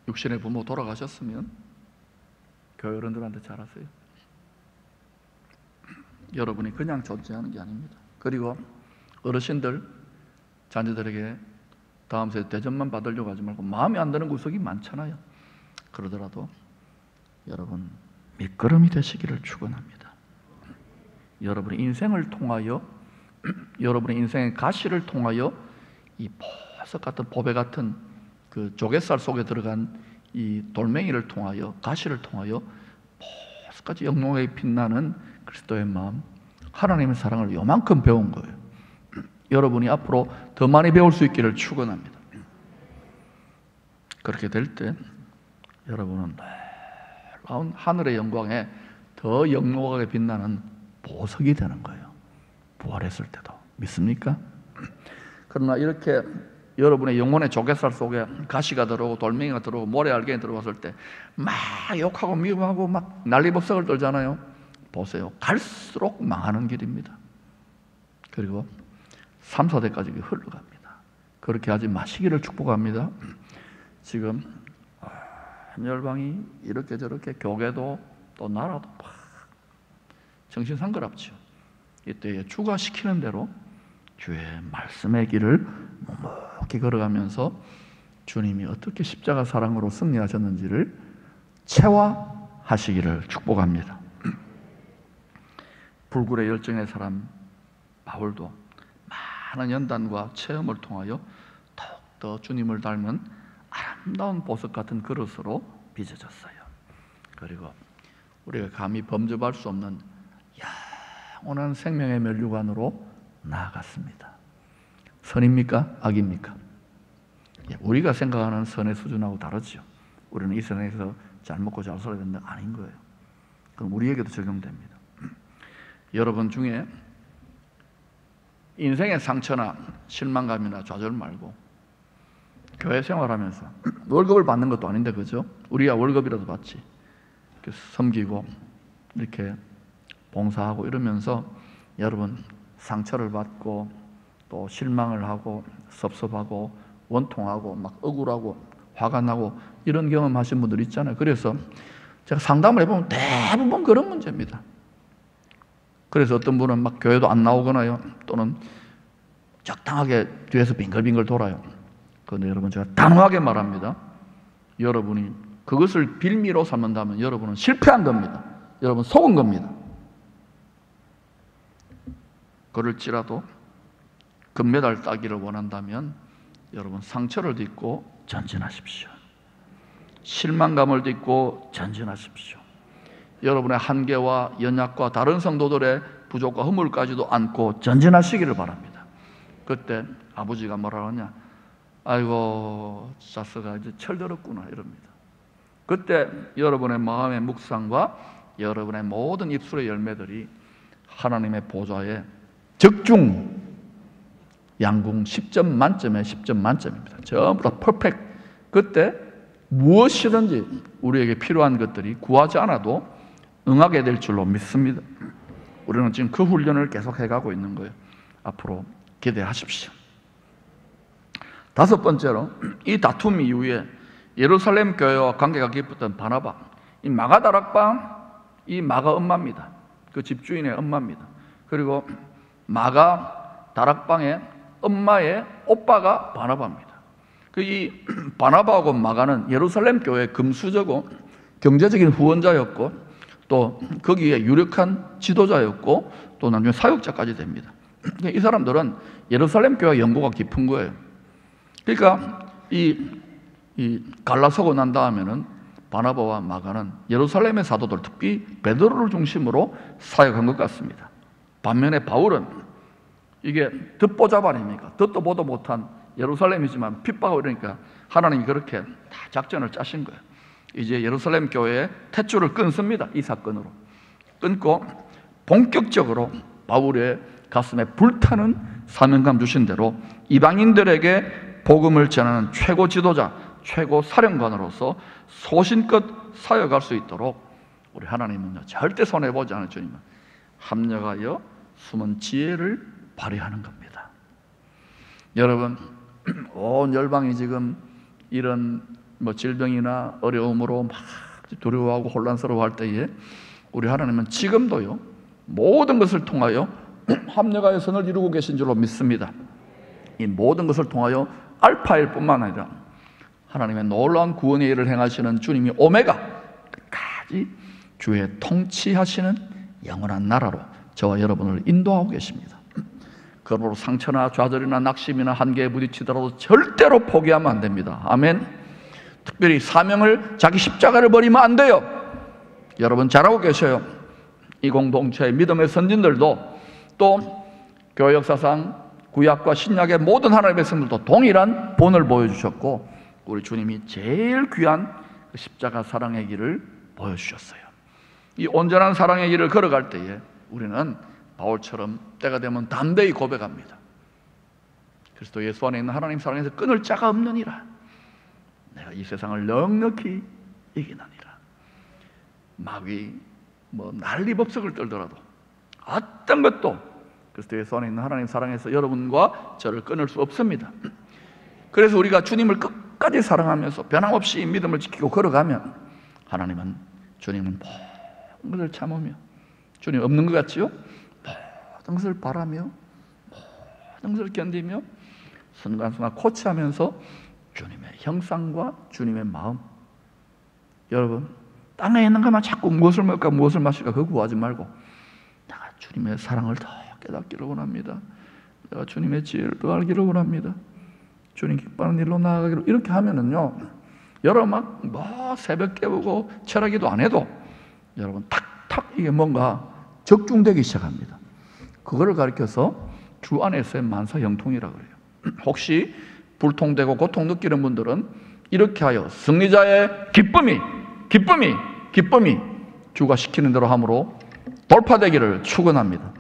S1: 육신의 부모 돌아가셨으면 교회 어른들한테 잘하세요. 여러분이 그냥 존재하는 게 아닙니다. 그리고 어르신들 자녀들에게 다음 세대 대접만 받으려고 하지 말고 마음에 안 드는 구석이 많잖아요. 그러더라도 여러분 밑거름이 되시기를 축원합니다. 여러분의 인생을 통하여, 여러분의 인생의 가시를 통하여 이 보석 같은 보배 같은 그 조갯살 속에 들어간 이 돌멩이를 통하여, 가시를 통하여 보석같이 영롱하게 빛나는 그리스도의 마음, 하나님의 사랑을 요만큼 배운 거예요. 여러분이 앞으로 더 많이 배울 수 있기를 축원합니다. 그렇게 될 때 여러분은 놀라운 하늘의 영광에 더 영롱하게 빛나는 보석이 되는 거예요. 부활했을 때도. 믿습니까? 그러나 이렇게 여러분의 영혼의 조갯살 속에 가시가 들어오고 돌멩이가 들어오고 모래알갱이 들어왔을 때 막 욕하고 미움하고 막 난리법석을 떨잖아요. 보세요. 갈수록 망하는 길입니다. 그리고 3, 4대까지 흘러갑니다. 그렇게 하지 마시기를 축복합니다. 지금 열방이 이렇게 저렇게 교계도 또 나라도 막 정신상거랍죠. 이때에 주가 시키는 대로 주의 말씀의 길을 묵묵히 걸어가면서 주님이 어떻게 십자가 사랑으로 승리하셨는지를 체화하시기를 축복합니다. 불굴의 열정의 사람 바울도 많은 연단과 체험을 통하여 더욱더 주님을 닮은 아름다운 보석 같은 그릇으로 빚어졌어요. 그리고 우리가 감히 범접할 수 없는 영원한 생명의 면류관으로 나아갔습니다. 선입니까? 악입니까? 우리가 생각하는 선의 수준하고 다르죠. 우리는 이 세상에서 잘 먹고 잘 살아야 된다. 아닌 거예요. 그럼 우리에게도 적용됩니다. 여러분 중에 인생의 상처나 실망감이나 좌절 말고 교회 생활하면서 월급을 받는 것도 아닌데, 그죠? 우리가 월급이라도 받지. 섬기고 이렇게 봉사하고 이러면서 여러분 상처를 받고 또 실망을 하고 섭섭하고 원통하고 막 억울하고 화가 나고 이런 경험하신 분들 있잖아요. 그래서 제가 상담을 해보면 대부분 그런 문제입니다. 그래서 어떤 분은 막 교회도 안 나오거나요, 또는 적당하게 뒤에서 빙글빙글 돌아요. 그런데 여러분, 제가 단호하게 말합니다. 여러분이 그것을 빌미로 삼는다면 여러분은 실패한 겁니다. 여러분 속은 겁니다. 그럴지라도 금메달 따기를 원한다면 여러분 상처를 딛고 전진하십시오. 실망감을 딛고 전진하십시오. 여러분의 한계와 연약과 다른 성도들의 부족과 허물까지도 안고 전진하시기를 바랍니다. 그때 아버지가 뭐라 하냐? 아이고 자스가 이제 철들었구나 이럽니다. 그때 여러분의 마음의 묵상과 여러분의 모든 입술의 열매들이 하나님의 보좌에 적중 양궁 10점 만점에 10점 만점입니다. 전부 다 퍼펙트. 그때 무엇이든지 우리에게 필요한 것들이 구하지 않아도 응하게 될 줄로 믿습니다. 우리는 지금 그 훈련을 계속 해가고 있는 거예요. 앞으로 기대하십시오. 5번째로, 이 다툼 이후에 예루살렘 교회와 관계가 깊었던 바나바, 이 마가 다락방, 이 마가 엄마입니다. 그 집주인의 엄마입니다. 그리고 마가 다락방의 엄마의 오빠가 바나바입니다. 이 바나바하고 마가는 예루살렘 교회의 금수저고 경제적인 후원자였고 또 거기에 유력한 지도자였고 또 나중에 사역자까지 됩니다. 이 사람들은 예루살렘 교회와 연고가 깊은 거예요. 그러니까 이 갈라서고 난 다음에는 바나바와 마가는 예루살렘의 사도들, 특히 베드로를 중심으로 사역한 것 같습니다. 반면에 바울은 이게 듣보잡 아닙니까? 듣도 보도 못한 예루살렘이지만 핍박하고 이러니까 하나님이 그렇게 다 작전을 짜신 거예요. 이제 예루살렘 교회의 탯줄을 끊습니다. 이 사건으로 끊고 본격적으로 바울의 가슴에 불타는 사명감 주신 대로 이방인들에게 복음을 전하는 최고 지도자, 최고 사령관으로서 소신껏 사역할 수 있도록 우리 하나님은요, 절대 손해보지 않을 주님은 합력하여 숨은 지혜를 발휘하는 겁니다. 여러분, 온 열방이 지금 이런 질병이나 어려움으로 막 두려워하고 혼란스러워할 때에 우리 하나님은 지금도요, 모든 것을 통하여 합력하여 선을 이루고 계신 줄로 믿습니다. 이 모든 것을 통하여 알파일 뿐만 아니라 하나님의 놀라운 구원의 일을 행하시는 주님이 오메가, 끝까지 주의 통치하시는 영원한 나라로 저와 여러분을 인도하고 계십니다. 그러므로 상처나 좌절이나 낙심이나 한계에 부딪히더라도 절대로 포기하면 안 됩니다. 아멘. 특별히 사명을, 자기 십자가를 버리면 안 돼요. 여러분 잘하고 계셔요. 이 공동체의 믿음의 선진들도 또 교회 역사상 구약과 신약의 모든 하나님의 백성들도 동일한 본을 보여주셨고, 우리 주님이 제일 귀한 십자가 사랑의 길을 보여주셨어요. 이 온전한 사랑의 길을 걸어갈 때에 우리는 바울처럼 때가 되면 담대히 고백합니다. 그리스도 예수 안에 있는 하나님 사랑에서 끊을 자가 없느니라. 내가 이 세상을 넉넉히 이기나니라. 마귀 난리법석을 떨더라도 어떤 것도 그리스도 예수 안에 있는 하나님 사랑에서 여러분과 저를 끊을 수 없습니다. 그래서 우리가 주님을 끝까지 사랑하면서 변함없이 믿음을 지키고 걸어가면 하나님은, 주님은 모든 것을 참으며, 주님 없는 것 같지요? 모든 것을 바라며 모든 것을 견디며 순간순간 코치하면서 주님의 형상과 주님의 마음. 여러분, 땅에 있는 것만 자꾸 무엇을 먹을까 무엇을 마실까 그거 구하지 말고 내가 주님의 사랑을 더 깨닫기를 원합니다. 내가 주님의 지혜를 더 알기를 원합니다. 주님 기뻐하는 일로 나아가기로, 이렇게 하면은요, 여러분 새벽 깨우고 철학기도 안 해도 여러분 탁탁 이게 뭔가 적중되기 시작합니다. 그거를 가리켜서 주 안에서의 만사 형통이라고 그래요. 혹시 불통되고 고통 느끼는 분들은 이렇게 하여 승리자의 기쁨이 주가 시키는 대로 함으로 돌파되기를 축원합니다.